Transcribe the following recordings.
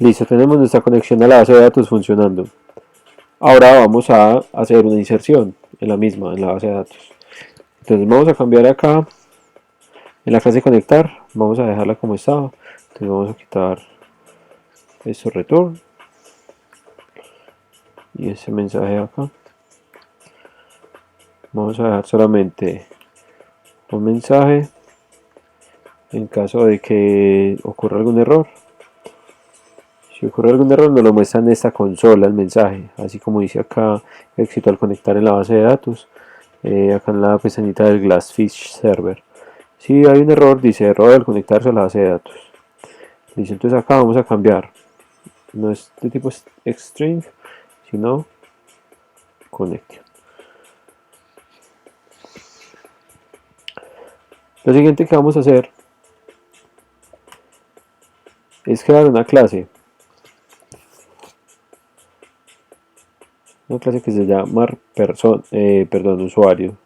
Listo, tenemos nuestra conexión a la base de datos funcionando. Ahora vamos a hacer una inserción en la misma, en la base de datos. Entonces vamos a cambiar acá, en la clase conectar, vamos a dejarla como estaba. Entonces vamos a quitar esto return y ese mensaje acá. Vamos a dejar solamente un mensaje en caso de que ocurra algún error. Si ocurre algún error nos lo muestra en esta consola el mensaje, así como dice acá éxito al conectar en la base de datos, acá en la pestañita del Glassfish Server. Si hay un error, dice error al conectarse a la base de datos. Listo, entonces acá vamos a cambiar, no es de tipo string, sino connection. Lo siguiente que vamos a hacer es crear una clase que se llama usuario.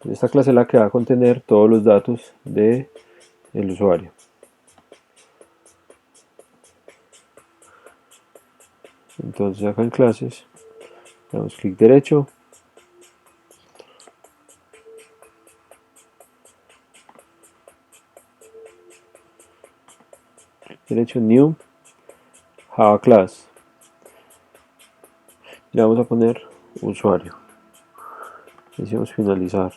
Esta clase es la que va a contener todos los datos del usuario. Entonces acá en clases damos clic derecho, new, Java class, le vamos a poner usuario, decimos finalizar.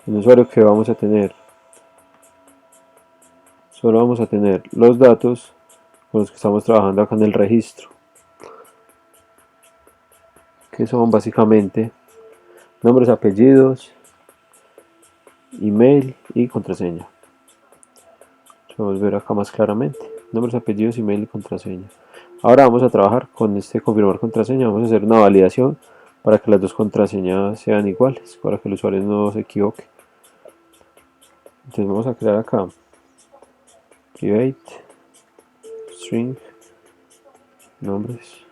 El usuario que vamos a tener, solo vamos a tener los datos con los que estamos trabajando acá en el registro, que son básicamente nombres, apellidos, email y contraseña. Vamos a ver acá más claramente, nombres, apellidos, email y contraseña. Ahora vamos a trabajar con este confirmar contraseña, vamos a hacer una validación para que las dos contraseñas sean iguales, para que el usuario no se equivoque. Entonces vamos a crear acá private string nombres,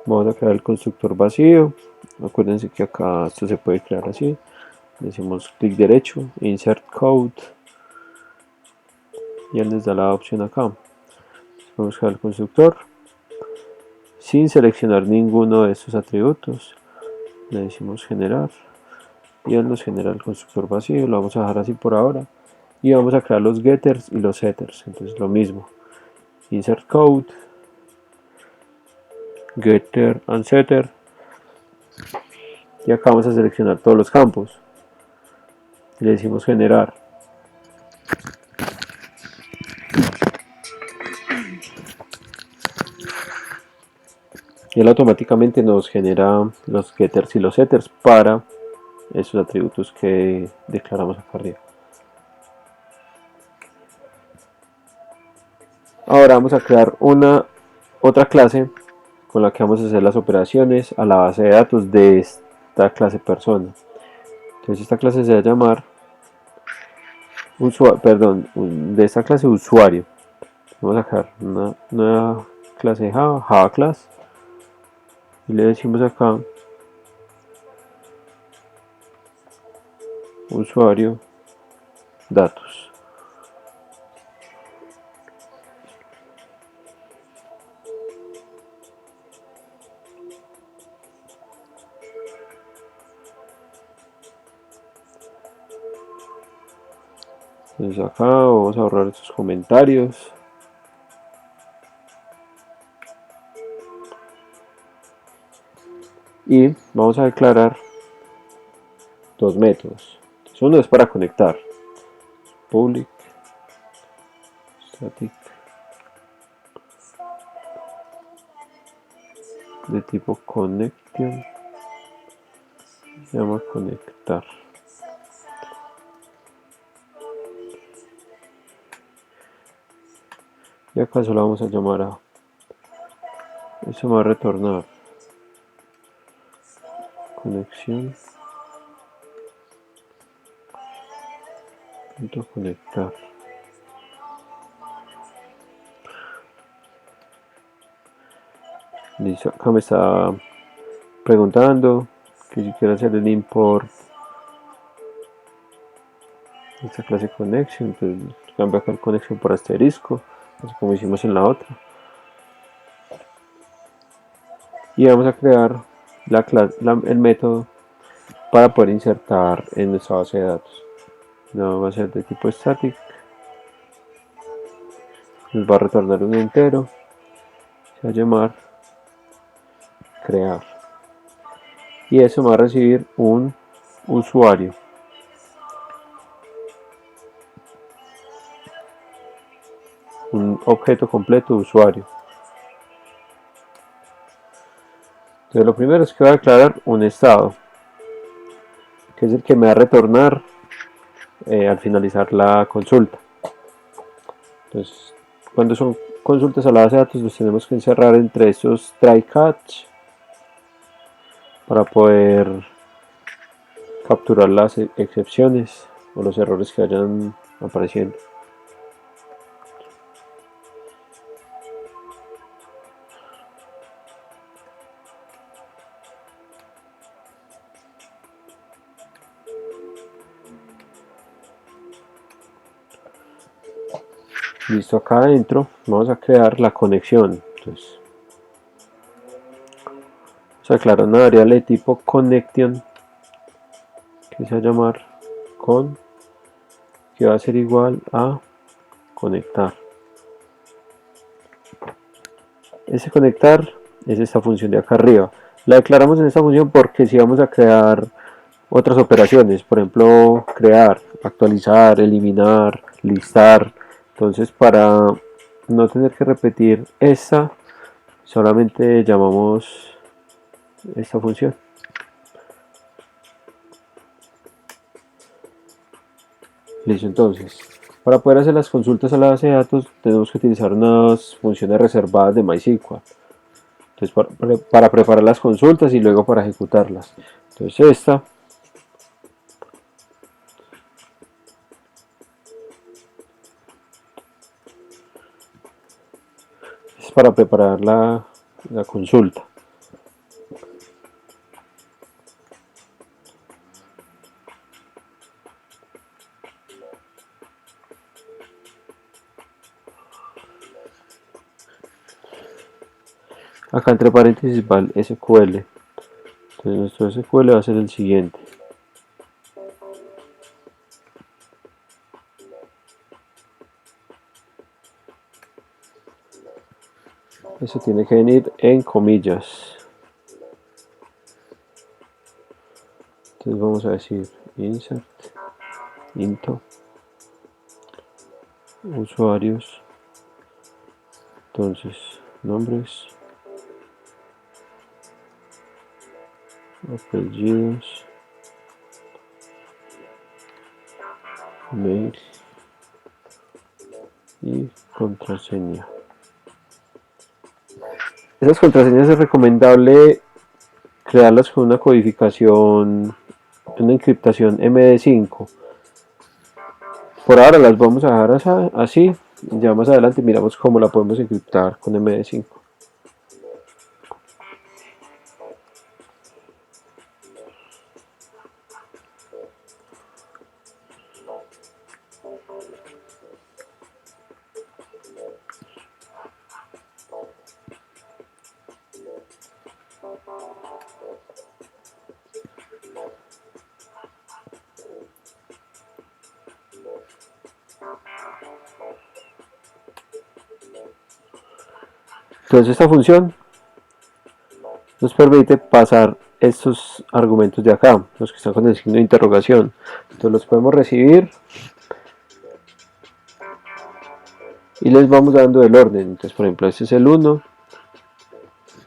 vamos a crear el constructor vacío. Acuérdense que acá esto se puede crear así, decimos clic derecho, insert code y él nos da la opción acá. Vamos a crear el constructor sin seleccionar ninguno de estos atributos, le decimos generar y él nos genera el constructor vacío, lo vamos a dejar así por ahora y vamos a crear los getters y los setters. Entonces lo mismo, insert code, getter and setter, y acá vamos a seleccionar todos los campos, le decimos generar. Y él automáticamente nos genera los getters y los setters para esos atributos que declaramos acá arriba. Ahora vamos a crear otra clase con la que vamos a hacer las operaciones a la base de datos de esta clase persona. Entonces esta clase se va a llamar de esta clase usuario. Vamos a crear una nueva clase de Java class, y le decimos acá usuario datos. Entonces acá vamos a borrar estos comentarios. Y vamos a declarar dos métodos. Entonces, uno es para conectar, public static de tipo connection, se llama conectar. Y acá solo vamos a llamar a, eso me va a retornar conexión punto conectar. Listo, acá me está preguntando que si quiero hacer el import de esta clase connection, entonces cambio acá el connection por asterisco, así como hicimos en la otra, y vamos a crear el método para poder insertar en nuestra base de datos. No va a ser de tipo static, nos va a retornar un entero, se va a llamar crear, y eso va a recibir un usuario. Un objeto completo usuario. Entonces lo primero es que voy a declarar un estado, que es el que me va a retornar al finalizar la consulta. Entonces, cuando son consultas a la base de datos, los tenemos que encerrar entre estos try catch para poder capturar las excepciones o los errores que vayan apareciendo. Listo, acá adentro vamos a crear la conexión. Entonces, vamos a declarar una variable de tipo connection que se va a llamar con, que va a ser igual a conectar. Ese conectar es esta función de acá arriba. La declaramos en esta función porque si vamos a crear otras operaciones, por ejemplo, crear, actualizar, eliminar, listar. Entonces, para no tener que repetir esta, solamente llamamos esta función. Listo, entonces, para poder hacer las consultas a la base de datos, tenemos que utilizar unas funciones reservadas de MySQL. Entonces, para preparar las consultas y luego para ejecutarlas. Entonces, esta es para preparar la consulta. Acá entre paréntesis va el SQL. Entonces nuestro SQL va a ser el siguiente. Eso tiene que venir en comillas. Entonces vamos a decir insert into usuarios. Entonces nombres, apellidos, mail y contraseña. Esas contraseñas es recomendable crearlas con una codificación, una encriptación MD5. Por ahora las vamos a dejar así, ya más adelante miramos cómo la podemos encriptar con MD5. Entonces esta función nos permite pasar estos argumentos de acá, los que están con el signo de interrogación. Entonces los podemos recibir y les vamos dando el orden. Entonces por ejemplo este es el 1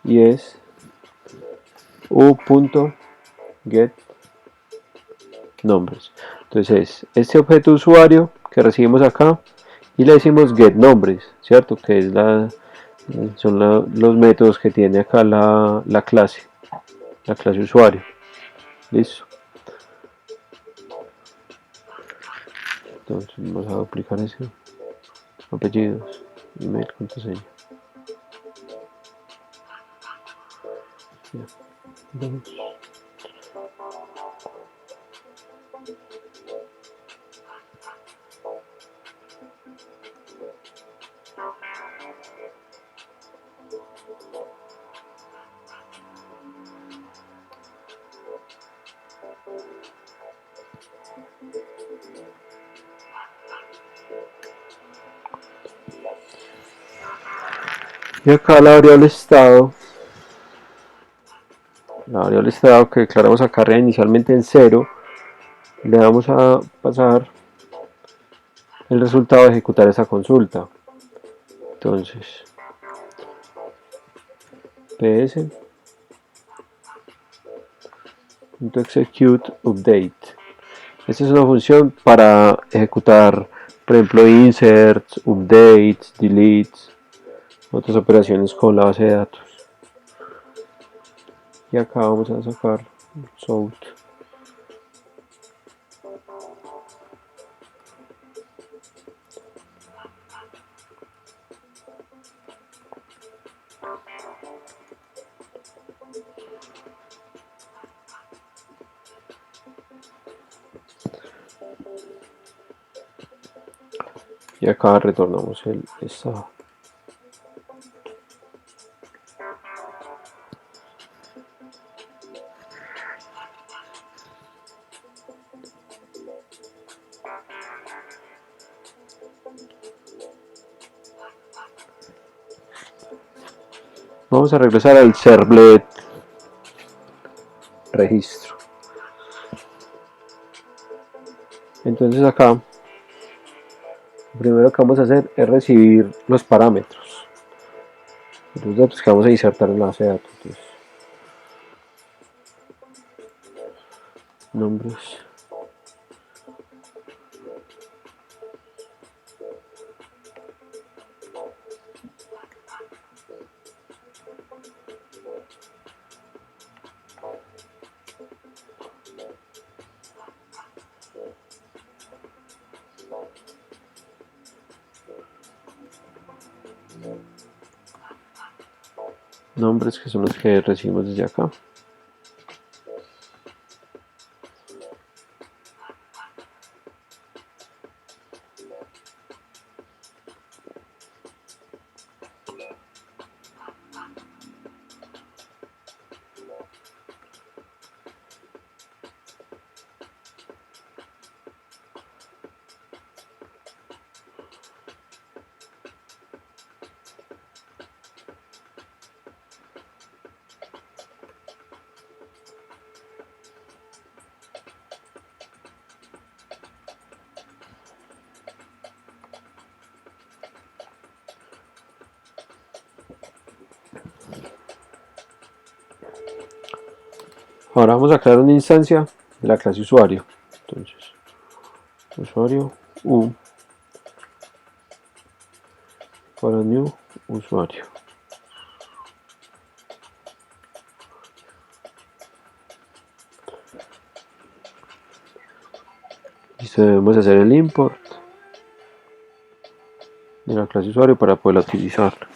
y es u.get nombres. Entonces este objeto usuario que recibimos acá y le decimos get nombres, cierto, que es los métodos que tiene acá la clase usuario. Listo. Entonces vamos a duplicar ese apellidos, email, contraseña. Y acá la variable estado que declaramos acá inicialmente en 0, le vamos a pasar el resultado de ejecutar esa consulta. Entonces ps.execute update. Esta es una función para ejecutar, por ejemplo, inserts, updates, deletes, otras operaciones con la base de datos. Y acá vamos a sacar south. Y acá retornamos el estado. Vamos a regresar al servlet registro. Entonces acá lo primero que vamos a hacer es recibir los parámetros, los datos que vamos a insertar en la base de datos. Entonces, nombres, nombres que son los que recibimos desde acá. Ahora vamos a crear una instancia de la clase usuario. Entonces, usuario u para new usuario. Listo, debemos hacer el import de la clase usuario para poderla utilizar.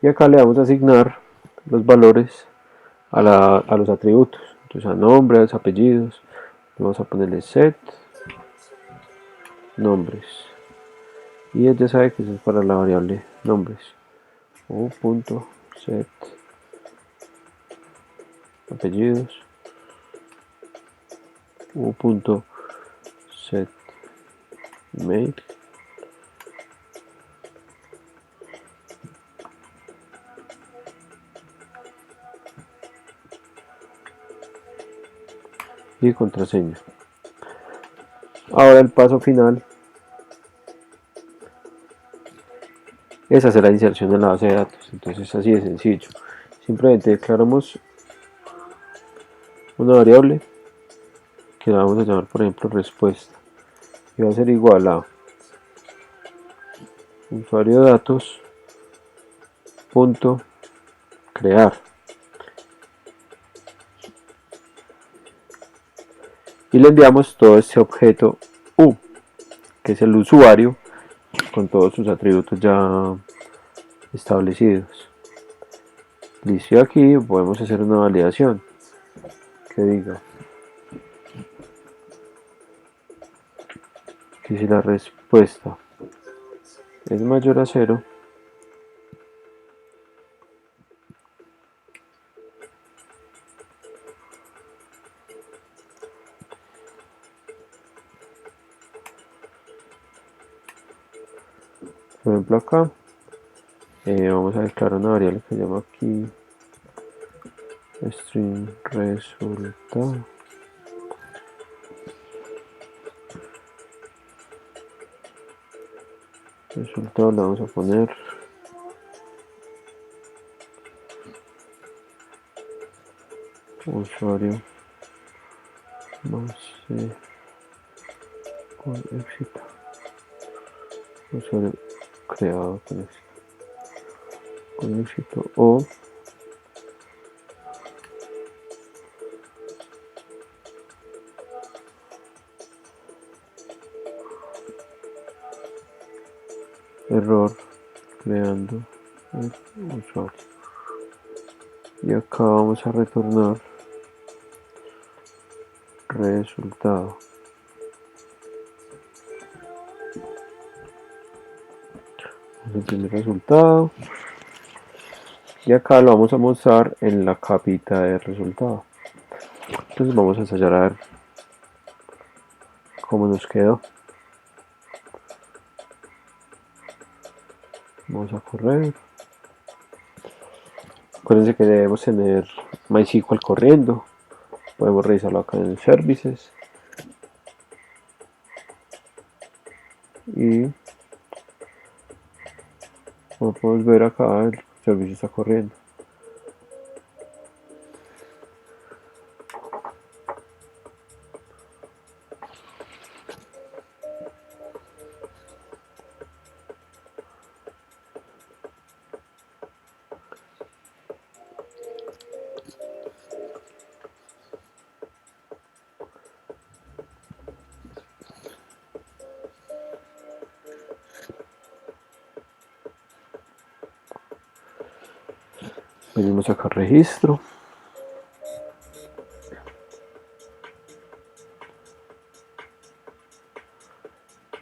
Y acá le vamos a asignar los valores a los atributos. Entonces a nombres, apellidos, vamos a ponerle set nombres. Y él ya sabe que eso es para la variable nombres. u.set apellidos u.set mail y contraseña. Ahora el paso final es hacer la inserción en la base de datos. Entonces así de sencillo, simplemente declaramos una variable que la vamos a llamar por ejemplo respuesta y va a ser igual a usuario de datos punto crear, y le enviamos todo este objeto u, que es el usuario con todos sus atributos ya establecidos. Listo, y aquí podemos hacer una validación que diga que si la respuesta es mayor a 0, por ejemplo acá vamos a declarar una variable que se llama aquí string resultado. Resultado le vamos a poner usuario más con éxito, usuario creado con éxito o error creando el usuario. Y acá vamos a retornar resultado. El primer resultado, y acá lo vamos a mostrar en la capita de resultado. Entonces vamos a ensayar a ver cómo nos quedó. Vamos a correr. Acuérdense que debemos tener MySQL corriendo. Podemos revisarlo acá en Services. Y como podemos ver acá, el servicio está corriendo. Venimos acá a registro.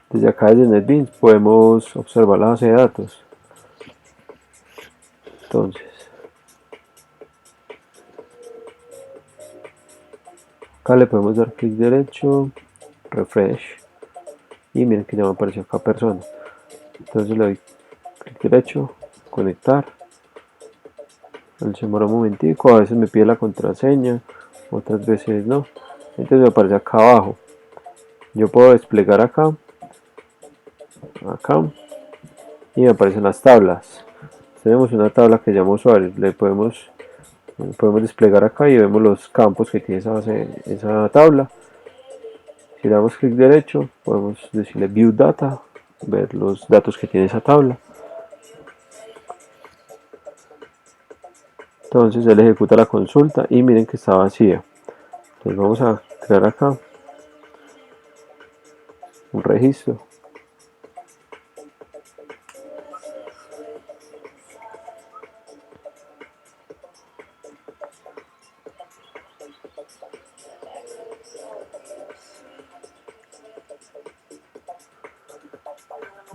Desde acá desde NetBeans podemos observar la base de datos. Entonces, acá le podemos dar clic derecho, refresh, y miren que ya me apareció acá persona. Entonces le doy clic derecho, conectar. Él se demora un momentico, a veces me pide la contraseña, otras veces no. Entonces me aparece acá abajo. Yo puedo desplegar acá, y me aparecen las tablas. Tenemos una tabla que llama usuarios, le podemos desplegar acá y vemos los campos que tiene esa tabla. Si le damos clic derecho, podemos decirle View Data, ver los datos que tiene esa tabla. Entonces él ejecuta la consulta y miren que está vacía. Entonces vamos a crear acá un registro.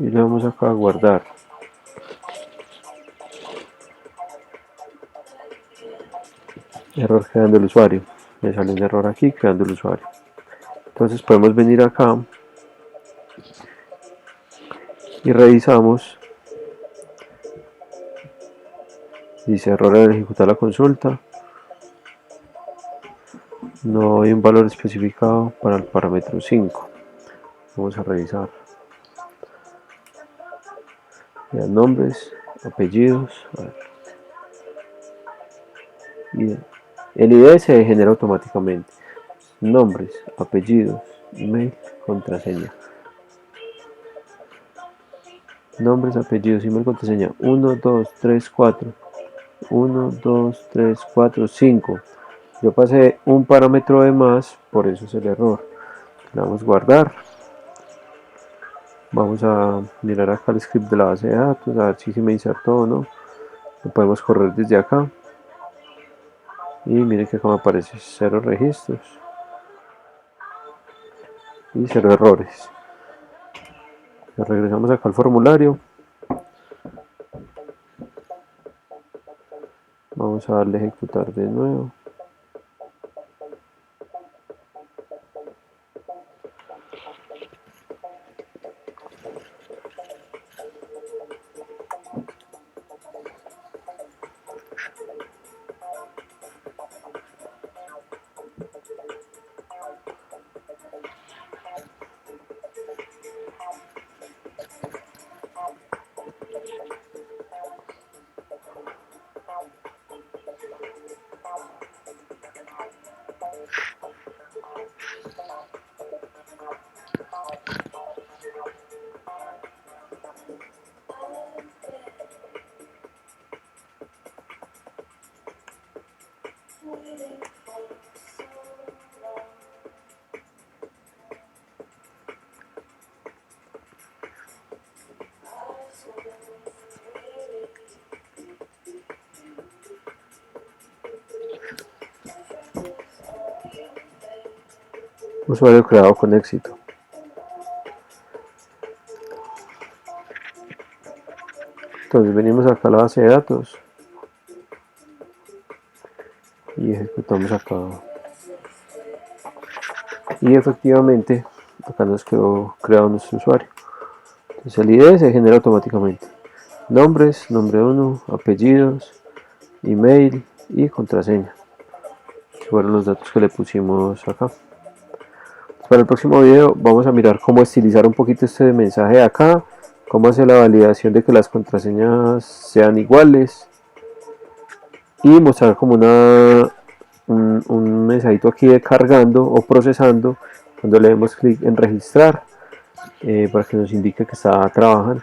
Y le vamos acá a guardar. Error creando el usuario. Me sale un error aquí creando el usuario. Entonces podemos venir acá y revisamos. Dice error al ejecutar la consulta. No hay un valor especificado para el parámetro 5. Vamos a revisar. Ya, nombres, apellidos, a ver. Y el ID se genera automáticamente. Nombres, apellidos, email, contraseña. Nombres, apellidos, email, contraseña. 1, 2, 3, 4. 1, 2, 3, 4, 5. Yo pasé un parámetro de más, por eso es el error. Le damos a guardar. Vamos a mirar acá el script de la base de datos, a ver si se me insertó o no. Lo podemos correr desde acá. Y miren que acá me aparece 0 registros y 0 errores. Regresamos acá al formulario. Vamos a darle a ejecutar de nuevo. Usuario creado con éxito. Entonces venimos acá a la base de datos y ejecutamos acá. Y efectivamente acá nos quedó creado nuestro usuario. Entonces el ID se genera automáticamente. Nombres, nombre 1, apellidos, email y contraseña. Que fueron los datos que le pusimos acá. Para el próximo video vamos a mirar cómo estilizar un poquito este mensaje de acá, cómo hacer la validación de que las contraseñas sean iguales y mostrar como un mensajito aquí de cargando o procesando cuando le demos clic en registrar para que nos indique que está trabajando.